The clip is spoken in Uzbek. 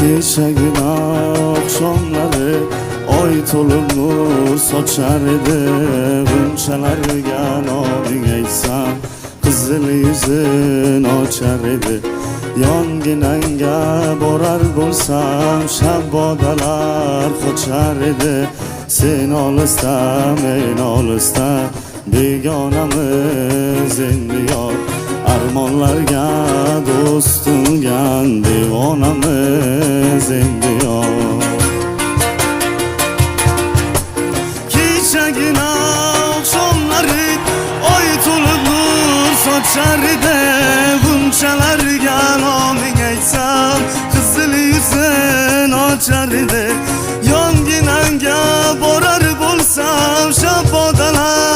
Kechagina oqshomlari oy to'lib nur sochar edi. G'unchalarga noming aytsam qizil yuzin ochar edi. Yonginangga borar bo'lsam shabbodalar qochar edi. Sen olisda men olisda begonamiz endi yor. Armonlarga do'st tutilgan devonamiz endi yor. Kechagina oqshomlari oy to'lib nur sochar edi. G'unchalarga noming aytsam qizil yuzin ochar edi. Yonginangga borar bo'lsam shabbodalar